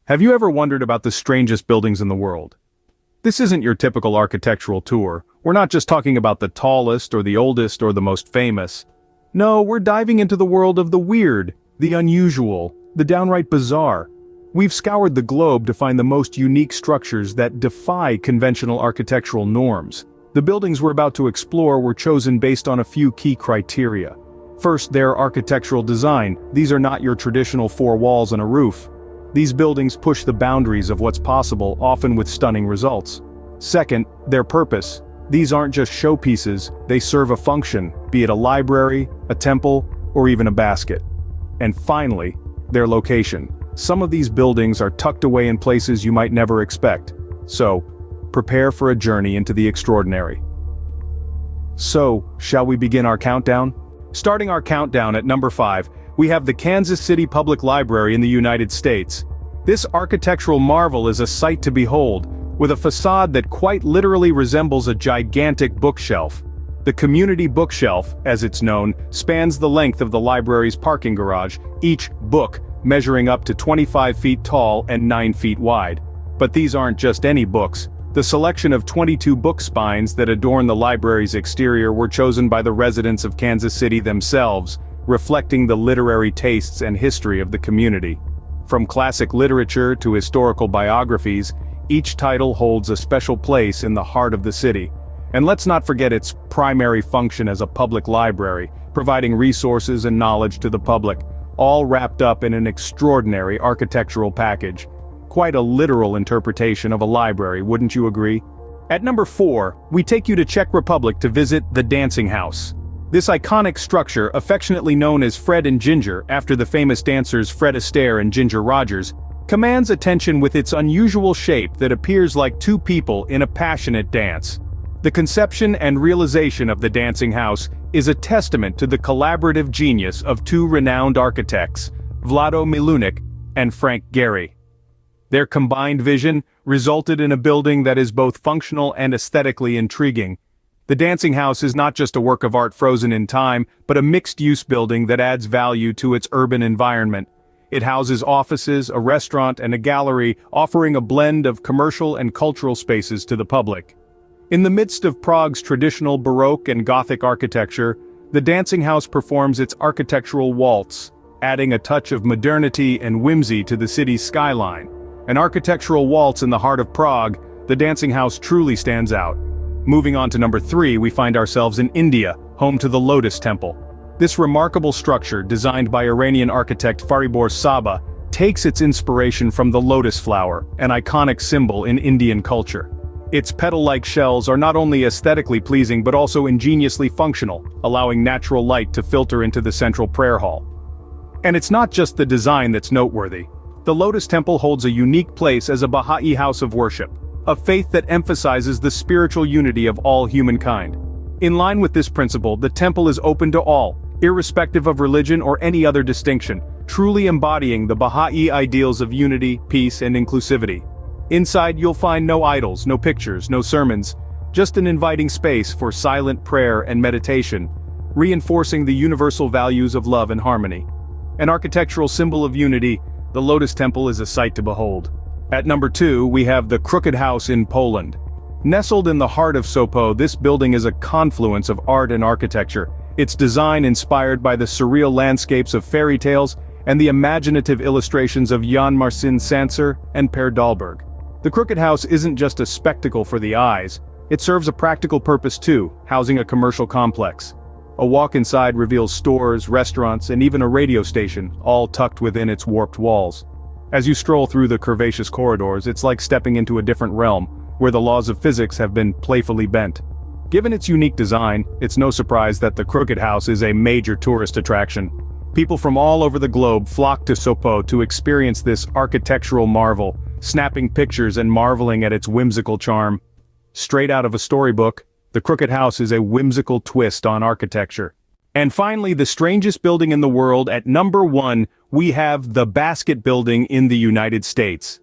Have you ever wondered about the strangest buildings in the world? This isn't your typical architectural tour. We're not just talking about the tallest or the oldest or the most famous. No, we're diving into the world of the weird, the unusual, the downright bizarre. We've scoured the globe to find the most unique structures that defy conventional architectural norms. The buildings we're about to explore were chosen based on a few key criteria. First, their architectural design. These are not your traditional four walls and a roof. These buildings push the boundaries of what's possible, often with stunning results. Second, their purpose. These aren't just showpieces, they serve a function, be it a library, a temple, or even a basket. And finally, their location. Some of these buildings are tucked away in places you might never expect. So, prepare for a journey into the extraordinary. So, shall we begin our countdown? Starting our countdown at number 5, we have the Kansas City Public Library in the United States. This architectural marvel is a sight to behold, with a facade that quite literally resembles a gigantic bookshelf. The community bookshelf, as it's known, spans the length of the library's parking garage, each book measuring up to 25 feet tall and 9 feet wide. But these aren't just any books. The selection of 22 book spines that adorn the library's exterior were chosen by the residents of Kansas City themselves, reflecting the literary tastes and history of the community. From classic literature to historical biographies, each title holds a special place in the heart of the city. And let's not forget its primary function as a public library, providing resources and knowledge to the public, all wrapped up in an extraordinary architectural package. Quite a literal interpretation of a library, wouldn't you agree? At number 4, we take you to Czech Republic to visit the Dancing House. This iconic structure, affectionately known as Fred and Ginger after the famous dancers Fred Astaire and Ginger Rogers, commands attention with its unusual shape that appears like two people in a passionate dance. The conception and realization of the Dancing House is a testament to the collaborative genius of two renowned architects, Vlado Milunik and Frank Gehry. Their combined vision resulted in a building that is both functional and aesthetically intriguing. The Dancing House is not just a work of art frozen in time, but a mixed-use building that adds value to its urban environment. It houses offices, a restaurant, and a gallery, offering a blend of commercial and cultural spaces to the public. In the midst of Prague's traditional Baroque and Gothic architecture, the Dancing House performs its architectural waltz, adding a touch of modernity and whimsy to the city's skyline. An architectural waltz in the heart of Prague, the Dancing House truly stands out. Moving on to number 3, we find ourselves in India, home to the Lotus Temple. This remarkable structure, designed by Iranian architect Fariborz Sabah, takes its inspiration from the lotus flower, an iconic symbol in Indian culture. Its petal-like shells are not only aesthetically pleasing but also ingeniously functional, allowing natural light to filter into the central prayer hall. And it's not just the design that's noteworthy. The Lotus Temple holds a unique place as a Baha'i house of worship, a faith that emphasizes the spiritual unity of all humankind. In line with this principle, the temple is open to all, irrespective of religion or any other distinction, truly embodying the Baha'i ideals of unity, peace, and inclusivity. Inside you'll find no idols, no pictures, no sermons, just an inviting space for silent prayer and meditation, reinforcing the universal values of love and harmony. An architectural symbol of unity, the Lotus Temple is a sight to behold. At number 2, we have the Crooked House in Poland. Nestled in the heart of Sopot, this building is a confluence of art and architecture, its design inspired by the surreal landscapes of fairy tales and the imaginative illustrations of Jan Marcin Sanser and Per Dahlberg. The Crooked House isn't just a spectacle for the eyes, it serves a practical purpose too, housing a commercial complex. A walk inside reveals stores, restaurants, and even a radio station, all tucked within its warped walls. As you stroll through the curvaceous corridors, it's like stepping into a different realm, where the laws of physics have been playfully bent. Given its unique design, it's no surprise that the Crooked House is a major tourist attraction. People from all over the globe flock to Sopot to experience this architectural marvel, snapping pictures and marveling at its whimsical charm. Straight out of a storybook, the Crooked House is a whimsical twist on architecture. And finally, the strangest building in the world. At number 1, we have the Basket Building in the United States.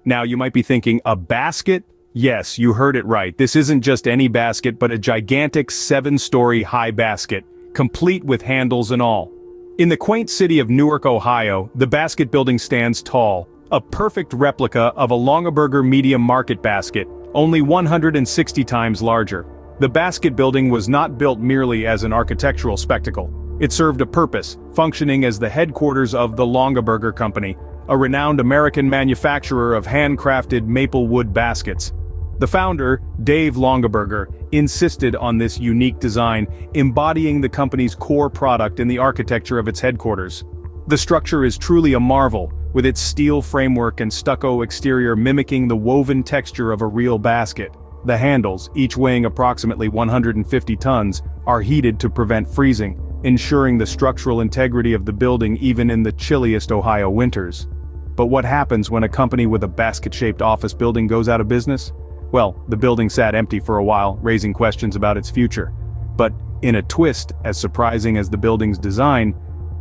Now you might be thinking, a basket? Yes, you heard it right. This isn't just any basket, but a gigantic 7-story high basket, complete with handles and all. In the quaint city of Newark, Ohio, the Basket Building stands tall, A perfect replica of a Longaberger medium market basket, only 160 times larger. The basket building was not built merely as an architectural spectacle. It served a purpose, functioning as the headquarters of the Longaberger Company, a renowned American manufacturer of handcrafted maple wood baskets. The founder, Dave Longaberger, insisted on this unique design, embodying the company's core product in the architecture of its headquarters. The structure is truly a marvel, with its steel framework and stucco exterior mimicking the woven texture of a real basket. The handles, each weighing approximately 150 tons, are heated to prevent freezing, ensuring the structural integrity of the building even in the chilliest Ohio winters. But what happens when a company with a basket-shaped office building goes out of business? Well, the building sat empty for a while, raising questions about its future. But, in a twist as surprising as the building's design,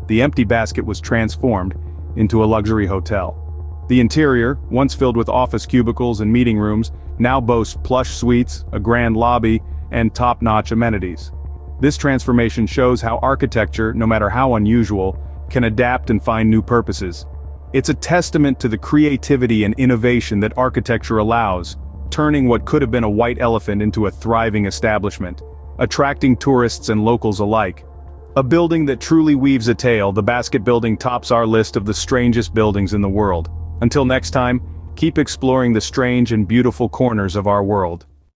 the empty basket was transformed into a luxury hotel. The interior, once filled with office cubicles and meeting rooms, now boasts plush suites, a grand lobby, and top-notch amenities. This transformation shows how architecture, no matter how unusual, can adapt and find new purposes. It's a testament to the creativity and innovation that architecture allows, turning what could have been a white elephant into a thriving establishment, attracting tourists and locals alike. A building that truly weaves a tale, the basket building tops our list of the strangest buildings in the world. Until next time, keep exploring the strange and beautiful corners of our world.